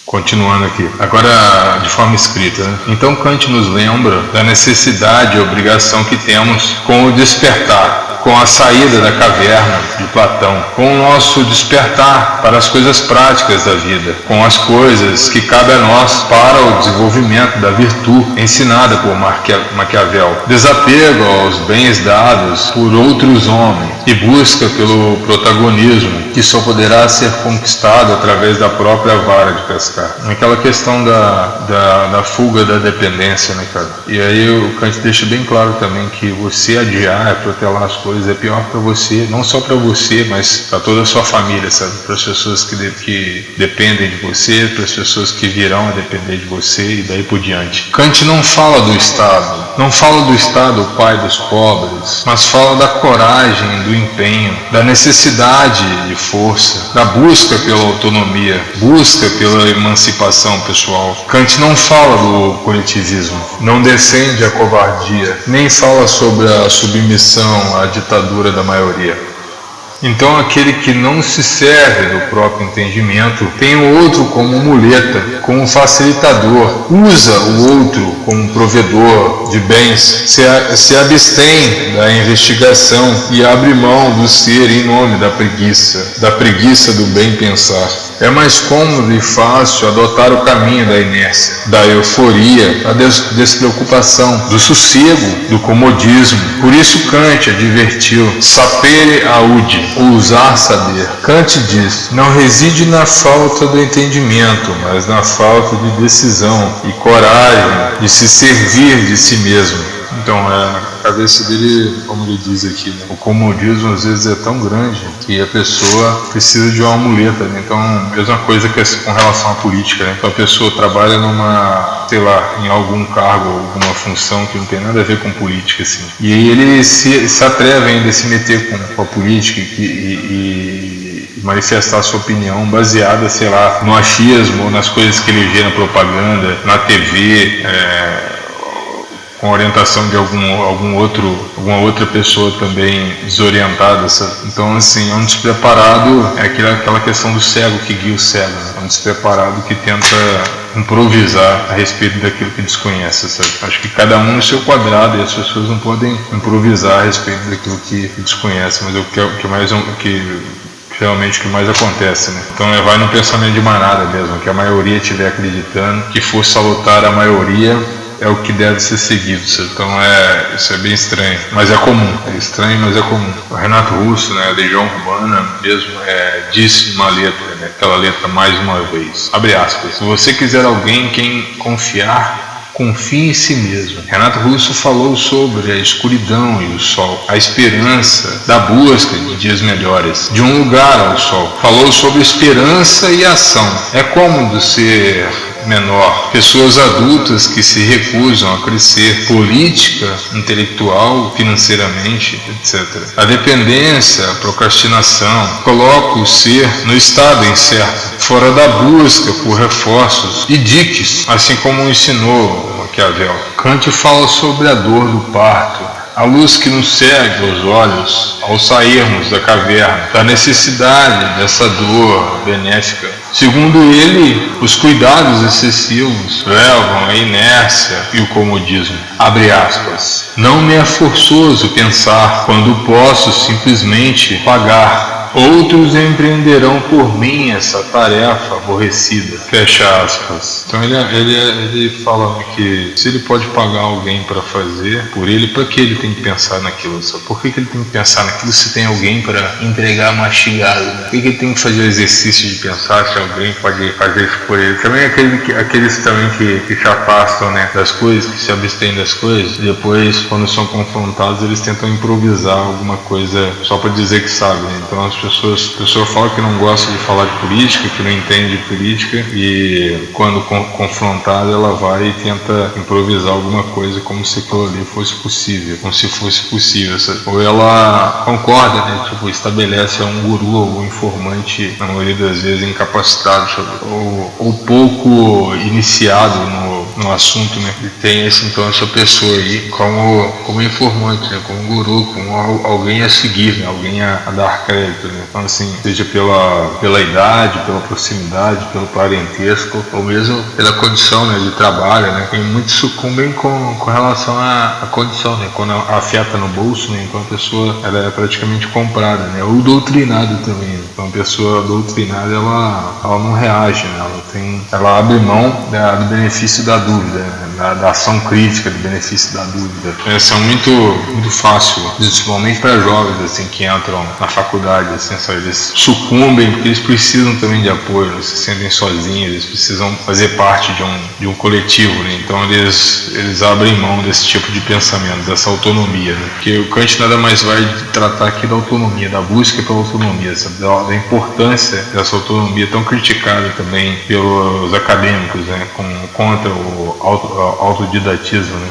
Continuando aqui, agora de forma escrita, né? Então Kant nos lembra da necessidade e obrigação que temos com o despertar, com a saída da caverna de Platão, com o nosso despertar para as coisas práticas da vida, com as coisas que cabe a nós para o desenvolvimento da virtude ensinada por Maquiavel, desapego aos bens dados por outros homens e busca pelo protagonismo que só poderá ser conquistado através da própria vara de pescar. Aquela questão da fuga da dependência, né, cara? E aí o Kant deixa bem claro também que você adiar, protelar as coisas é pior para você, não só para você, mas para toda a sua família, sabe? Para as pessoas que dependem de você, para as pessoas que virão a depender de você e daí por diante. Kant não fala do Estado, não fala do Estado, o pai dos pobres, mas fala da coragem, do empenho, da necessidade de força, da busca pela autonomia, busca pela emancipação pessoal. Kant não fala do coletivismo, não defende a covardia, nem fala sobre a submissão à ditadura da maioria. Então aquele que não se serve do próprio entendimento tem o outro como muleta, como facilitador, usa o outro como provedor de bens, se abstém da investigação e abre mão do ser em nome da preguiça do bem pensar. É mais cômodo e fácil adotar o caminho da inércia, da euforia, da despreocupação, do sossego, do comodismo. Por isso Kant advertiu: sapere aude, ousar saber. Kant diz: não reside na falta do entendimento, mas na falta de decisão e coragem de se servir de si mesmo. Então, a cabeça dele, como ele diz aqui, né? O comodismo às vezes é tão grande que a pessoa precisa de uma muleta, né? Então, mesma coisa que com relação à política, né? Então a pessoa trabalha em algum cargo, alguma função que não tem nada a ver com política, assim. E aí ele se atreve ainda a se meter com a política e manifestar sua opinião baseada, no achismo ou nas coisas que ele vê na propaganda, na TV, com orientação de alguma outra pessoa também desorientada, sabe? Então, assim, é um despreparado, é aquela questão do cego que guia o cego, né? É um despreparado que tenta improvisar a respeito daquilo que desconhece, sabe? Acho que cada um no seu quadrado, e as pessoas não podem improvisar a respeito daquilo que desconhece, mas realmente o que mais acontece, né? Então vai no pensamento de manada mesmo, que a maioria estiver acreditando, que for salutar a maioria é o que deve ser seguido. Então isso é bem estranho, mas é comum. É estranho, mas é comum. O Renato Russo, né, a Legião Urbana mesmo, disse numa letra, né, aquela letra mais uma vez, abre aspas: se você quiser alguém em quem confiar, confie em si mesmo. Renato Russo falou sobre a escuridão e o sol, a esperança da busca de dias melhores, de um lugar ao sol. Falou sobre esperança e ação. É cômodo ser menor, pessoas adultas que se recusam a crescer política, intelectual, financeiramente, etc. A dependência, a procrastinação, coloca o ser no estado incerto, fora da busca por reforços e diques, assim como ensinou Maquiavel. Kant fala sobre a dor do parto, a luz que nos cega os olhos ao sairmos da caverna, da necessidade dessa dor benéfica. Segundo ele, os cuidados excessivos levam à inércia e o comodismo. Abre aspas: não me é forçoso pensar quando posso simplesmente pagar. Outros empreenderão por mim essa tarefa aborrecida. Fecha aspas. Então ele fala que se ele pode pagar alguém para fazer por ele, para que ele tem que pensar naquilo? Só por que ele tem que pensar naquilo se tem alguém para entregar mastigado? Né? Por que ele tem que fazer o exercício de pensar se alguém pode fazer isso por ele? Também aqueles também que se afastam, né, das coisas, que se abstêm das coisas, depois quando são confrontados eles tentam improvisar alguma coisa só para dizer que sabem. Então a pessoa fala que não gosta de falar de política, que não entende de política, e quando confrontada ela vai e tenta improvisar alguma coisa como se aquilo ali fosse possível, sabe? Ou ela concorda, né? Estabelece um guru ou um informante, na maioria das vezes incapacitado, sabe? Ou pouco iniciado no assunto, né? E tem então essa pessoa aí como informante, né? Como guru, como alguém a seguir, né? Alguém a dar crédito, né? Então assim, seja pela idade, pela proximidade, pelo parentesco, ou mesmo pela condição, né, de trabalho, né? Tem muitos sucumbem com relação à condição, né? Quando afeta no bolso, né? Então a pessoa ela é praticamente comprada, né? Ou doutrinada também, né? Então a pessoa doutrinada ela não reage, né? Ela abre mão do benefício da dúvida, né? da ação crítica, do benefício da dúvida. Isso é muito fácil, principalmente para jovens assim que entram na faculdade, assim, eles sucumbem porque eles precisam também de apoio, eles se sentem sozinhos, eles precisam fazer parte de um coletivo, né? Então eles abrem mão desse tipo de pensamento, dessa autonomia, né? Porque o Kant nada mais vai tratar aqui da autonomia, da busca pela autonomia, sabe? Da importância dessa autonomia tão criticada também pelos acadêmicos, né? Contra o autodidatismo, né?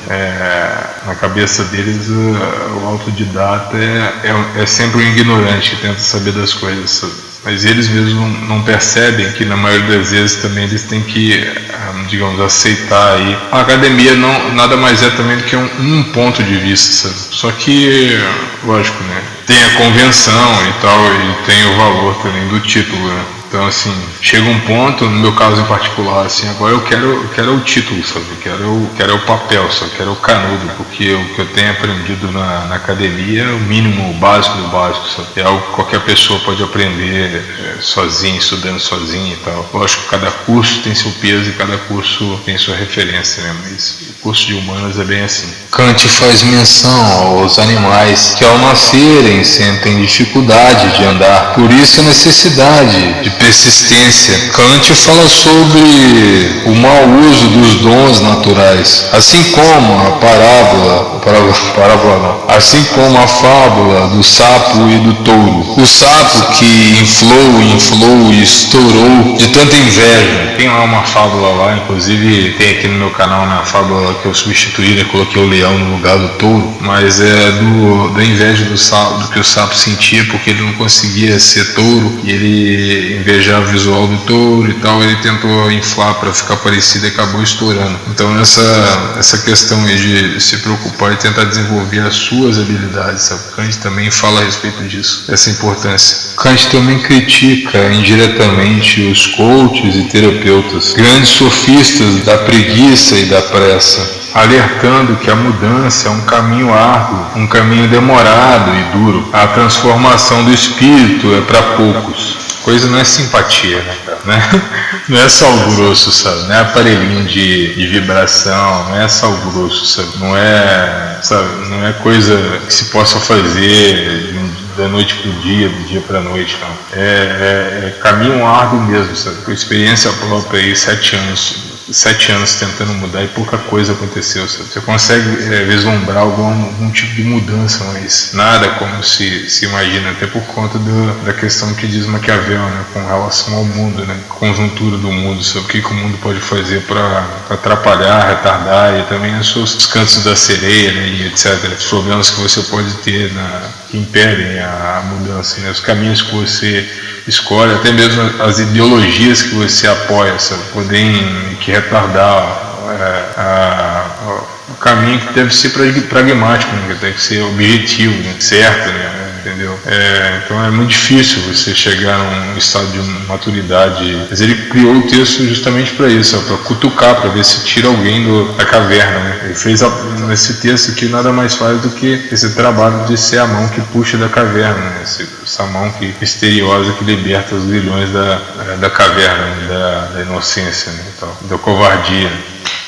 Na cabeça deles o autodidata é sempre um ignorante que tenta saber das coisas, sabe? Mas eles mesmos não percebem que na maioria das vezes também eles têm que, digamos, aceitar aí. A academia nada mais é também do que um ponto de vista, sabe? Só que, lógico, né? Tem a convenção e tal, e tem o valor também do título, né? Então assim, chega um ponto, no meu caso em particular, assim, agora eu quero o título, sabe? Eu quero o papel, sabe? Eu quero o canudo, porque o que eu tenho aprendido na academia é o mínimo, o básico do básico, sabe? É algo que qualquer pessoa pode aprender sozinho, estudando sozinho e tal. Lógico que cada curso tem seu peso e cada curso tem sua referência, né? Mas o curso de humanas é bem assim. Kant faz menção aos animais que ao nascerem sentem dificuldade de andar, por isso a necessidade de persistência. Kant fala sobre o mau uso dos dons naturais, assim como a assim como a fábula do sapo e do touro. O sapo que inflou e estourou de tanta inveja. Tem lá uma fábula lá, inclusive tem aqui no meu canal, na fábula que eu substituí, né, coloquei o leão no lugar do touro, mas é da inveja do que o sapo sentia, porque ele não conseguia ser touro e ele invejava o visual do touro e tal, ele tentou inflar para ficar parecido e acabou estourando. Então essa questão aí de se preocupar e tentar desenvolver as suas habilidades, sabe? Kant também fala a respeito disso, essa importância. Kant também critica indiretamente os coaches e terapeutas, grandes sofistas da preguiça e da pressa, alertando que a mudança é um caminho árduo, um caminho demorado e duro. A transformação do espírito é para poucos. Coisa não é simpatia, né? Não é sal grosso, sabe? Não é aparelhinho de vibração, não é sal grosso, sabe? Não é coisa que se possa fazer da noite para o dia, do dia para a noite, não. É caminho árduo mesmo, sabe? Com experiência própria aí, 7 anos tentando mudar e pouca coisa aconteceu, sabe? Você consegue vislumbrar algum tipo de mudança, mas nada como se imagina, até por conta da questão que diz Maquiavel, né, com relação ao mundo, né, conjuntura do mundo, sabe? O que o mundo pode fazer para atrapalhar, retardar, e também os cantos da sereia, né, e etc. Os problemas que você pode ter que impedem a mudança, né, os caminhos que você escolhe, até mesmo as ideologias que você apoia, sabe? Podem retardar o caminho que deve ser pragmático, né? Que deve ser objetivo, né? Certo, né? Entendeu? Então é muito difícil você chegar num estado de maturidade, mas ele criou o texto justamente para isso, para cutucar, para ver se tira alguém da caverna, né? Ele fez nesse texto aqui nada mais faz do que esse trabalho de ser a mão que puxa da caverna, né? Essa mão misteriosa que liberta os grilhões da caverna, né? Da inocência, né? Então, da covardia.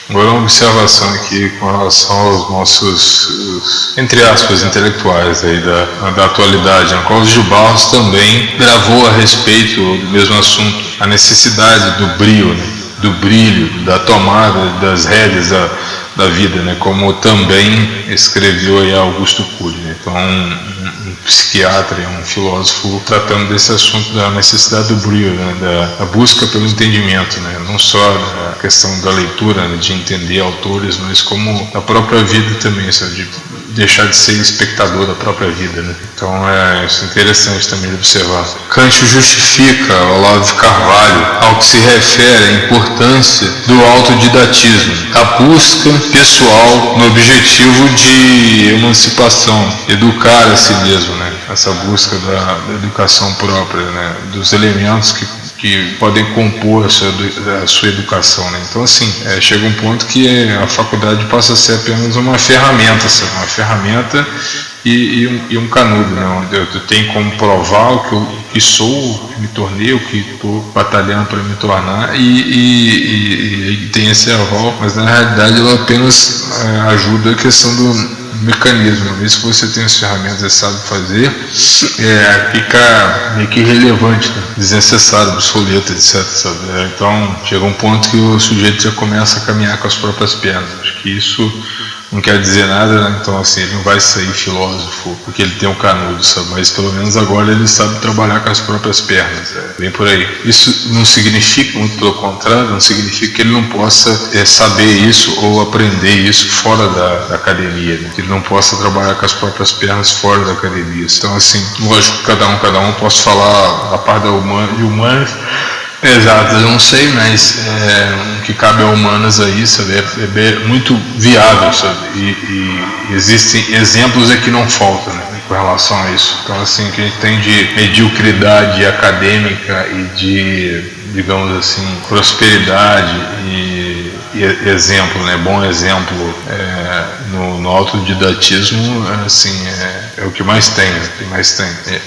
Agora uma observação aqui com relação aos nossos, entre aspas, intelectuais aí da atualidade. O Clóvis de Barros também gravou a respeito do mesmo assunto, a necessidade do brio, né? Do brilho, da tomada das rédeas da vida, né? Como também escreveu aí Augusto Cury, né? Então um psiquiatra e um filósofo tratando desse assunto da necessidade do brio, né, da busca pelo entendimento, né, não só a questão da leitura, né, de entender autores, mas como a própria vida também, sabe, de deixar de ser espectador da própria vida, né? Então isso é interessante também de observar. Kant justifica, Olavo de Carvalho, ao que se refere à importância do autodidatismo, a busca pessoal no objetivo de emancipação, educar a si mesmo, né? Essa busca da educação própria, né? Dos elementos que podem compor a sua educação, né? Então, assim, chega um ponto que a faculdade passa a ser apenas uma ferramenta, sabe? Uma ferramenta e um canudo, né? Onde eu tenho como provar o que sou, o que me tornei, o que estou batalhando para me tornar e tem esse aval, mas na realidade ela apenas ajuda a questão do mecanismo. Uma vez que você tem as ferramentas e sabe fazer, fica meio que irrelevante, né? Desnecessário, obsoleto, etc. Sabe? Então chega um ponto que o sujeito já começa a caminhar com as próprias pernas. Acho que isso não quer dizer nada, né? Então assim, ele não vai sair filósofo porque ele tem um canudo, sabe? Mas pelo menos agora ele sabe trabalhar com as próprias pernas, bem por aí. Isso não significa, muito pelo contrário, não significa que ele não possa saber isso ou aprender isso fora da academia, né? Que ele não possa trabalhar com as próprias pernas fora da academia. Então assim, lógico que cada um, posso falar a parte de humanas, exato, eu não sei, mas o que cabe a humanas aí, sabe, é muito viável, sabe, e existem exemplos que não faltam, né, com relação a isso. Então assim, o que a gente tem de mediocridade acadêmica e de, digamos assim, prosperidade e exemplo, né, bom exemplo no autodidatismo, assim, é o que mais tem,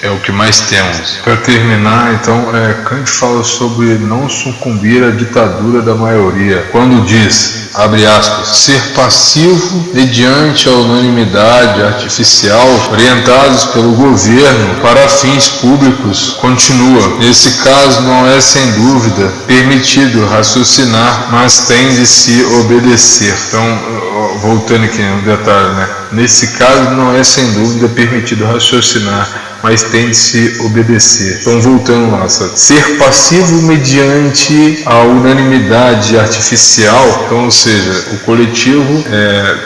é o que mais temos. Para terminar, então, Kant fala sobre não sucumbir à ditadura da maioria, quando diz, abre aspas, ser passivo mediante a unanimidade artificial orientados pelo governo para fins públicos, continua. Nesse caso não é sem dúvida permitido raciocinar, mas tem de se obedecer. Então, voltando aqui no detalhe, né? Nesse caso não é sem dúvida permitido raciocinar, mas tem de se obedecer. Então, voltando lá, sabe? Ser passivo mediante a unanimidade artificial, então, ou seja, o coletivo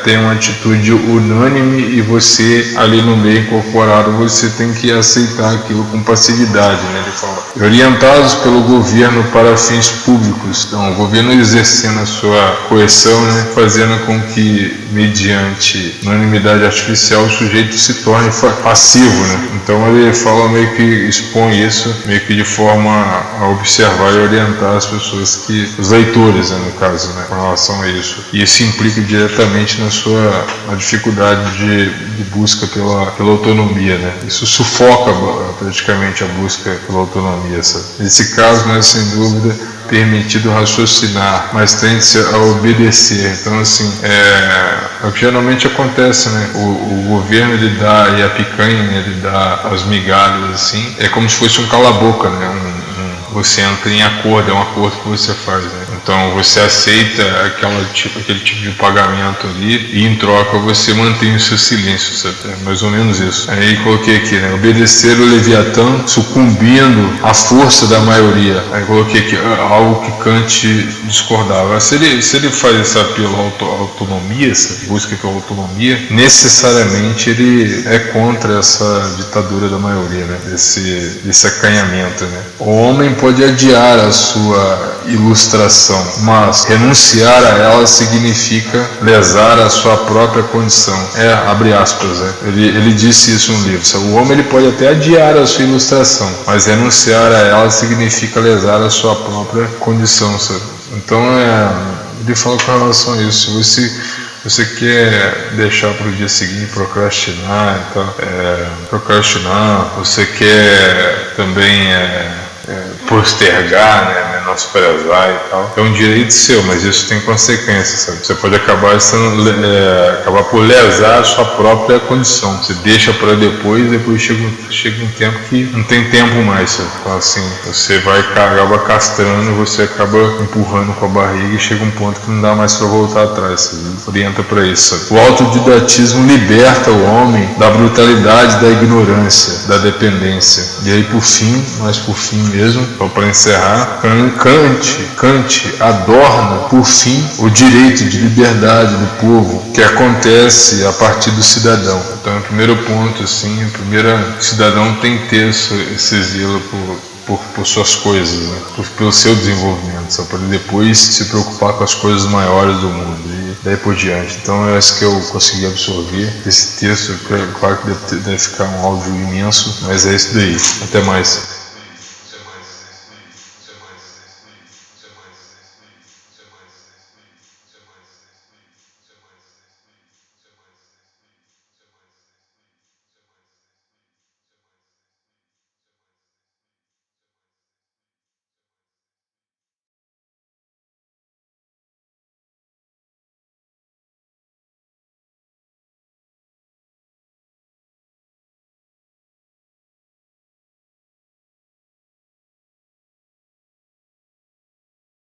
tem uma atitude unânime e você, ali no meio incorporado, você tem que aceitar aquilo com passividade, né? Ele fala. Orientados pelo governo para fins públicos, então, o governo exercendo a sua coerção, né? Fazendo com que, mediante unanimidade artificial, o sujeito se torne passivo, né? Então, ele fala, meio que expõe isso, meio que de forma a observar e orientar as pessoas, os leitores, né, no caso, né, com relação a isso. E isso implica diretamente na dificuldade de busca pela autonomia, né. Isso sufoca praticamente a busca pela autonomia, sabe? Nesse caso, né, sem dúvida, permitido raciocinar, mas tende-se a obedecer. Então, assim, é o que geralmente acontece, né? O governo, ele dá, e a picanha, né, ele dá as migalhas, assim, é como se fosse um cala-boca, né? Você entra em acordo, é um acordo que você faz, né? Então você aceita aquele tipo de pagamento ali e em troca você mantém o seu silêncio, sabe? É mais ou menos isso. Aí coloquei aqui, né? Obedecer o Leviatã sucumbindo à força da maioria. Aí coloquei aqui algo que Kant discordava. Se ele faz esse apelo à autonomia, essa busca pela autonomia, necessariamente ele é contra essa ditadura da maioria, né? Desse acanhamento, né? O homem pode adiar a sua ilustração, mas renunciar a ela significa lesar a sua própria condição. Abre aspas, né? Ele disse isso no livro. O homem, ele pode até adiar a sua ilustração, mas renunciar a ela significa lesar a sua própria condição, sabe? Então, ele fala com relação a isso. Se você quer deixar para o dia seguinte, procrastinar, você quer também postergar, né, menosprezar e tal. É um direito seu, mas isso tem consequências, sabe? Você pode acabar por lesar a sua própria condição. Você deixa para depois chega um tempo que não tem tempo mais, sabe? Então assim, você acaba castrando, você acaba empurrando com a barriga e chega um ponto que não dá mais para voltar atrás, sabe? Orienta para isso, sabe? O autodidatismo liberta o homem da brutalidade, da ignorância, da dependência. E aí por fim mesmo, só para encerrar, Kant adorna por fim o direito de liberdade do povo que acontece a partir do cidadão. Então, o primeiro ponto, assim, o cidadão tem que ter esse zelo por suas coisas, né? Pelo seu desenvolvimento, só para depois se preocupar com as coisas maiores do mundo e daí por diante. Então é isso que eu consegui absorver desse texto. Claro que deve ficar um áudio imenso, mas é isso daí. Até mais.